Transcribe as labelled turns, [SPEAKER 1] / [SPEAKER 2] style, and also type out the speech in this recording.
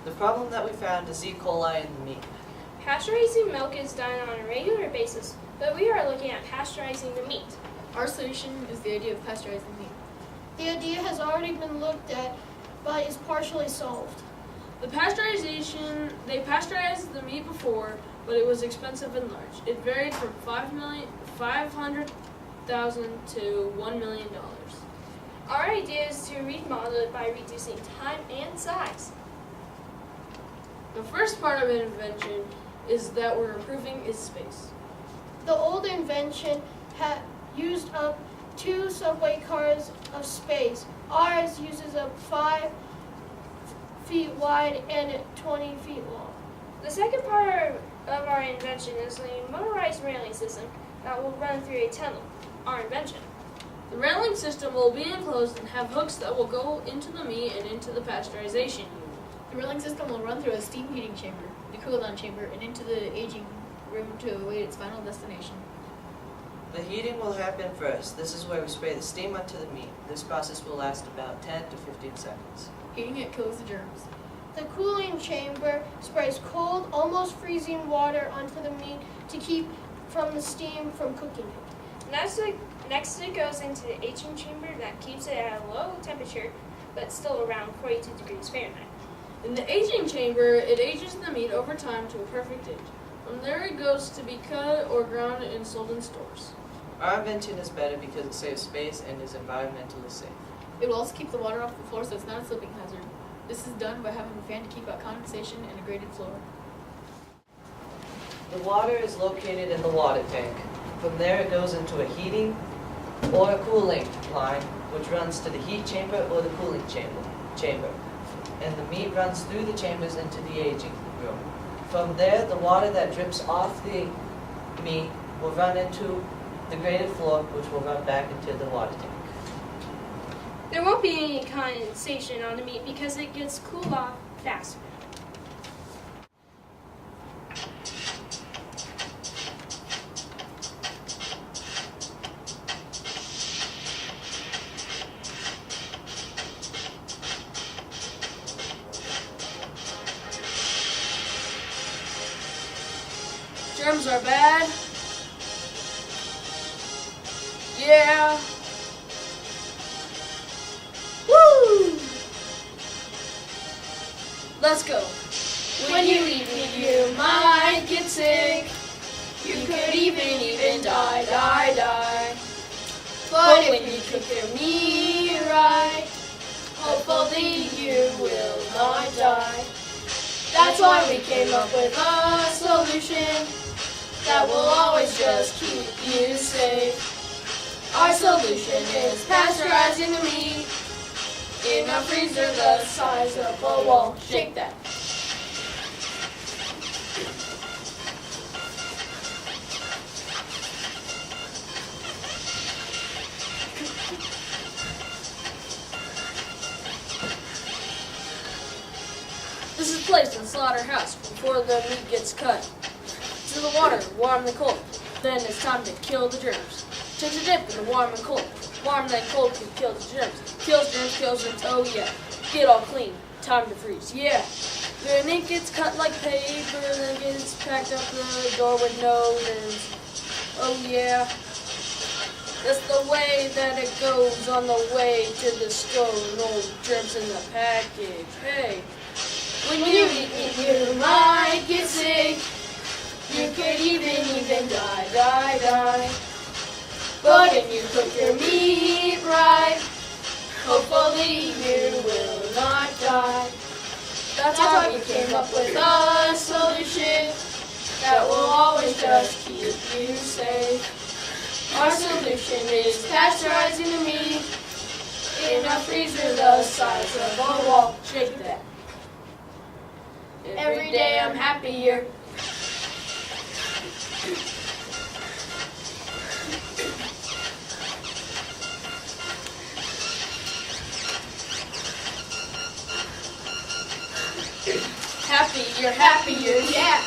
[SPEAKER 1] The problem that we found is E. coli in the meat.
[SPEAKER 2] Pasteurizing milk is done on a regular basis, but we are looking at pasteurizing the meat.
[SPEAKER 3] Our solution is the idea of pasteurizing meat.
[SPEAKER 4] The idea has already been looked at, but is partially solved.
[SPEAKER 5] They pasteurized the meat before, but it was expensive and large. It varied from $500,000 to $1 million.
[SPEAKER 2] Our idea is to remodel it by reducing time and size.
[SPEAKER 5] The first part of an invention is that we're improving its space.
[SPEAKER 4] The old invention had used up 2 subway cars of space. Ours uses up 5 feet wide and 20 feet long.
[SPEAKER 2] The second part of our invention is a motorized railing system that will run through a tunnel. Our invention.
[SPEAKER 5] The railing system will be enclosed and have hooks that will go into the meat and into the pasteurization unit.
[SPEAKER 3] The railing system will run through a steam heating chamber, the cool-down chamber, and into the aging room to await its final destination.
[SPEAKER 1] The heating will happen first. This is where we spray the steam onto the meat. This process will last about 10 to 15 seconds.
[SPEAKER 3] Heating it kills the germs.
[SPEAKER 4] The cooling chamber sprays cold, almost freezing water onto the meat to keep from the steam from cooking it.
[SPEAKER 2] Next it goes into the aging chamber that keeps it at a low temperature, but still around 42 degrees Fahrenheit.
[SPEAKER 5] In the aging chamber, it ages the meat over time to a perfect age. From there it goes to be cut or ground and sold in stores.
[SPEAKER 1] Our invention is better because it saves space and is environmentally safe.
[SPEAKER 3] It will also keep the water off the floor so it's not a slipping hazard. This is done by having a fan to keep out condensation and a graded floor.
[SPEAKER 1] The water is located in the water tank. From there it goes into a heating or a cooling line, which runs to the heat chamber or the cooling chamber. And the meat runs through the chambers into the aging room. From there, the water that drips off the meat will run into the graded floor, which will run back into the water tank.
[SPEAKER 2] There won't be any condensation on the meat because it gets cooled off faster.
[SPEAKER 5] Germs are bad. Yeah. Woo! Let's go.
[SPEAKER 2] When you eat meat, you might get sick. You could even die. But when you cook your meat right, hopefully you will not die. That's why we came up with a solution that will always just keep you safe. Our solution is pasteurizing the meat in a freezer the size of a wall. Shake that.
[SPEAKER 5] This is placed in the slaughterhouse before the meat gets cut. To the water, warm and cold. Then it's time to kill the germs. Take a dip in the warm and cold. Warm then cold can kill the germs. Kills germs, oh yeah. Get all clean, time to freeze, yeah. Then it gets cut like paper, then gets packed up the door with no germs. Oh yeah. That's the way that it goes on the way to the store. No germs in the package, hey.
[SPEAKER 2] When you eat meat, you might get sick. You could even die. But if you cook your meat right, hopefully you will not die. That's why we came up with a solution that will always just keep you safe. Our solution is pasteurizing the meat in a freezer the size of a wall.
[SPEAKER 5] Shake that.
[SPEAKER 2] Every day I'm happier. Happy, you're happier, yeah.